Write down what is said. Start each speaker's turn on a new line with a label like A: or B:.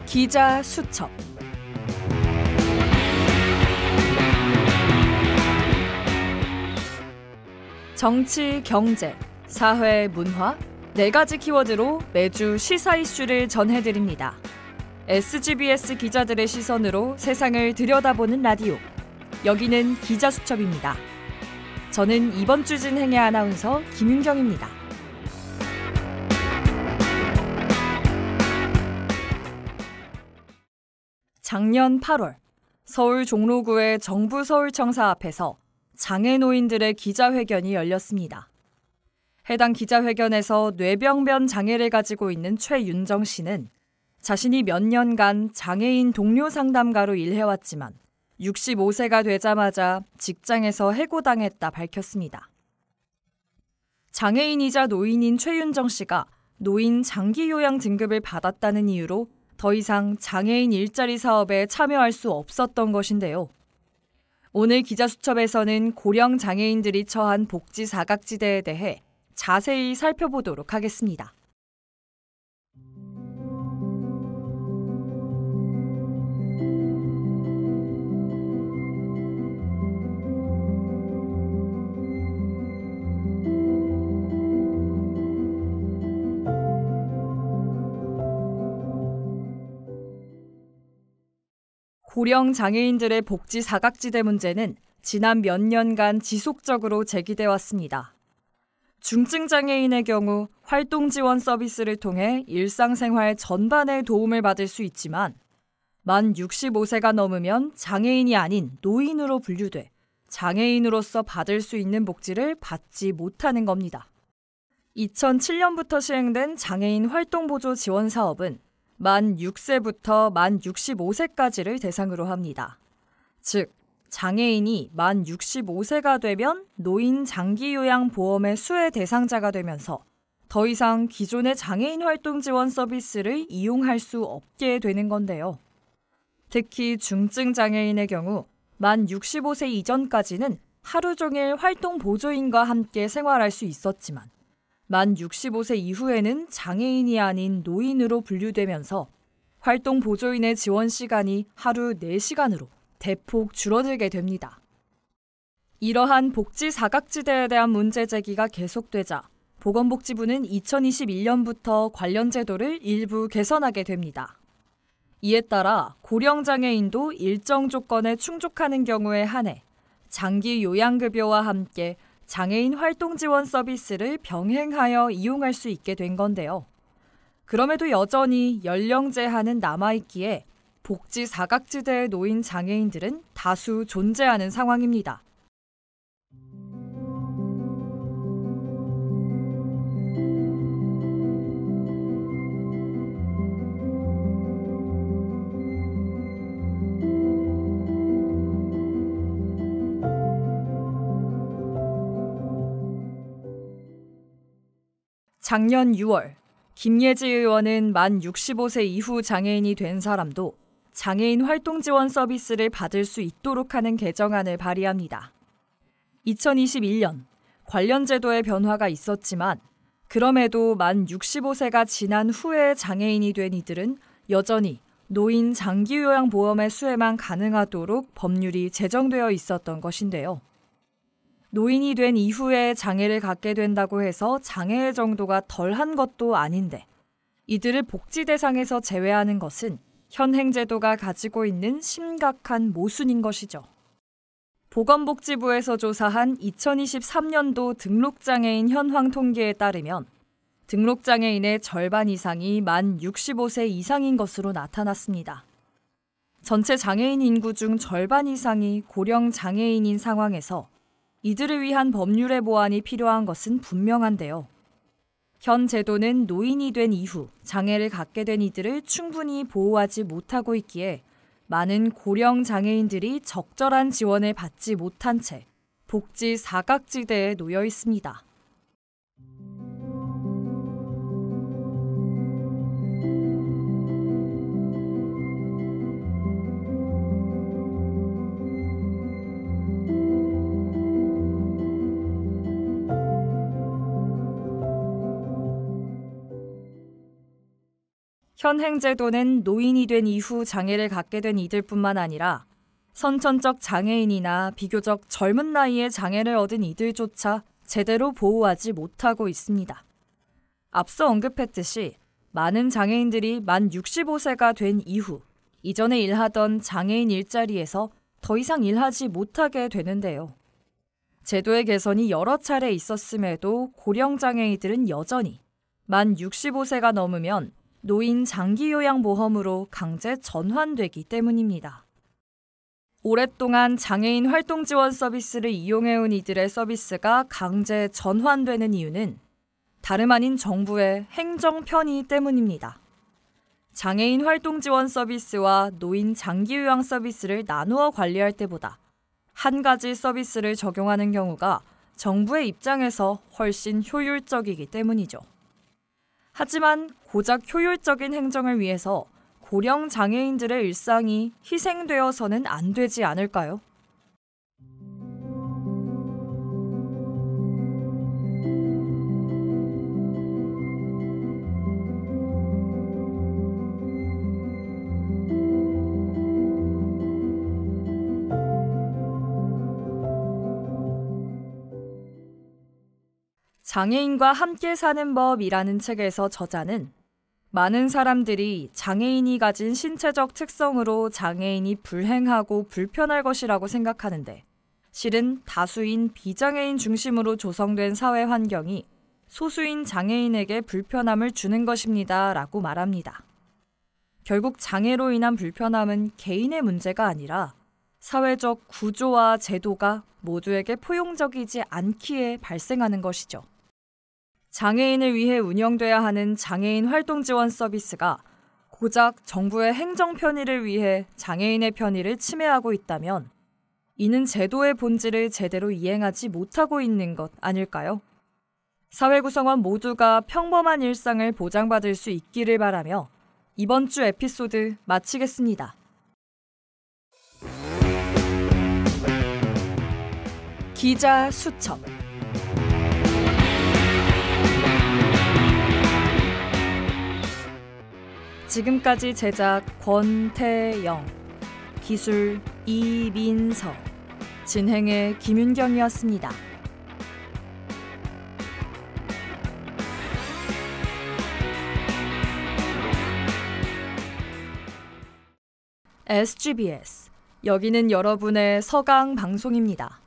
A: 기자 수첩. 정치, 경제, 사회, 문화, 4가지 키워드로 매주 시사 이슈를 전해드립니다. SGBS 기자들의 시선으로 세상을 들여다보는 라디오. 여기는 기자 수첩입니다. 저는 이번 주 진행의 아나운서 김윤경입니다. 작년 8월 서울 종로구의 정부 서울청사 앞에서 장애노인들의 기자회견이 열렸습니다. 해당 기자회견에서 뇌병변 장애를 가지고 있는 최윤정 씨는 자신이 몇 년간 장애인 동료 상담가로 일해왔지만 65세가 되자마자 직장에서 해고당했다 밝혔습니다. 장애인이자 노인인 최윤정 씨가 노인 장기요양 등급을 받았다는 이유로 더 이상 장애인 일자리 사업에 참여할 수 없었던 것인데요. 오늘 기자수첩에서는 고령 장애인들이 처한 복지 사각지대에 대해 자세히 살펴보도록 하겠습니다. 고령 장애인들의 복지 사각지대 문제는 지난 몇 년간 지속적으로 제기돼 왔습니다. 중증 장애인의 경우 활동 지원 서비스를 통해 일상생활 전반에 도움을 받을 수 있지만 만 65세가 넘으면 장애인이 아닌 노인으로 분류돼 장애인으로서 받을 수 있는 복지를 받지 못하는 겁니다. 2007년부터 시행된 장애인 활동보조 지원 사업은 만 6세부터 만 65세까지를 대상으로 합니다. 즉, 장애인이 만 65세가 되면 노인 장기요양보험의 수혜 대상자가 되면서 더 이상 기존의 장애인 활동 지원 서비스를 이용할 수 없게 되는 건데요. 특히 중증 장애인의 경우 만 65세 이전까지는 하루 종일 활동 보조인과 함께 생활할 수 있었지만 만 65세 이후에는 장애인이 아닌 노인으로 분류되면서 활동 보조인의 지원 시간이 하루 4시간으로 대폭 줄어들게 됩니다. 이러한 복지 사각지대에 대한 문제 제기가 계속되자 보건복지부는 2021년부터 관련 제도를 일부 개선하게 됩니다. 이에 따라 고령 장애인도 일정 조건에 충족하는 경우에 한해 장기 요양급여와 함께 장애인 활동 지원 서비스를 병행하여 이용할 수 있게 된 건데요. 그럼에도 여전히 연령 제한은 남아있기에 복지 사각지대에 놓인 장애인들은 다수 존재하는 상황입니다. 작년 6월, 김예지 의원은 만 65세 이후 장애인이 된 사람도 장애인 활동 지원 서비스를 받을 수 있도록 하는 개정안을 발의합니다. 2021년, 관련 제도의 변화가 있었지만 그럼에도 만 65세가 지난 후에 장애인이 된 이들은 여전히 노인 장기요양보험의 수혜만 가능하도록 법률이 제정되어 있었던 것인데요. 노인이 된 이후에 장애를 갖게 된다고 해서 장애의 정도가 덜한 것도 아닌데 이들을 복지 대상에서 제외하는 것은 현행 제도가 가지고 있는 심각한 모순인 것이죠. 보건복지부에서 조사한 2023년도 등록장애인 현황 통계에 따르면 등록장애인의 절반 이상이 만 65세 이상인 것으로 나타났습니다. 전체 장애인 인구 중 절반 이상이 고령 장애인인 상황에서 이들을 위한 법률의 보완이 필요한 것은 분명한데요. 현 제도는 노인이 된 이후 장애를 갖게 된 이들을 충분히 보호하지 못하고 있기에 많은 고령 장애인들이 적절한 지원을 받지 못한 채 복지 사각지대에 놓여 있습니다. 현행 제도는 노인이 된 이후 장애를 갖게 된 이들뿐만 아니라 선천적 장애인이나 비교적 젊은 나이에 장애를 얻은 이들조차 제대로 보호하지 못하고 있습니다. 앞서 언급했듯이 많은 장애인들이 만 65세가 된 이후 이전에 일하던 장애인 일자리에서 더 이상 일하지 못하게 되는데요. 제도의 개선이 여러 차례 있었음에도 고령 장애인들은 여전히 만 65세가 넘으면 노인 장기요양보험으로 강제 전환되기 때문입니다. 오랫동안 장애인 활동 지원 서비스를 이용해온 이들의 서비스가 강제 전환되는 이유는 다름 아닌 정부의 행정 편의 때문입니다. 장애인 활동 지원 서비스와 노인 장기요양 서비스를 나누어 관리할 때보다 한 가지 서비스를 적용하는 경우가 정부의 입장에서 훨씬 효율적이기 때문이죠. 하지만 고작 효율적인 행정을 위해서 고령 장애인들의 일상이 희생되어서는 안 되지 않을까요? 장애인과 함께 사는 법이라는 책에서 저자는 많은 사람들이 장애인이 가진 신체적 특성으로 장애인이 불행하고 불편할 것이라고 생각하는데 실은 다수인 비장애인 중심으로 조성된 사회 환경이 소수인 장애인에게 불편함을 주는 것입니다 라고 말합니다. 결국 장애로 인한 불편함은 개인의 문제가 아니라 사회적 구조와 제도가 모두에게 포용적이지 않기에 발생하는 것이죠. 장애인을 위해 운영돼야 하는 장애인 활동 지원 서비스가 고작 정부의 행정 편의를 위해 장애인의 편의를 침해하고 있다면 이는 제도의 본질을 제대로 이행하지 못하고 있는 것 아닐까요? 사회 구성원 모두가 평범한 일상을 보장받을 수 있기를 바라며 이번 주 에피소드 마치겠습니다. 기자 수첩 지금까지 제작 권태영, 기술 이민서, 진행의 김윤경이었습니다. SGBS, 여기는 여러분의 서강 방송입니다.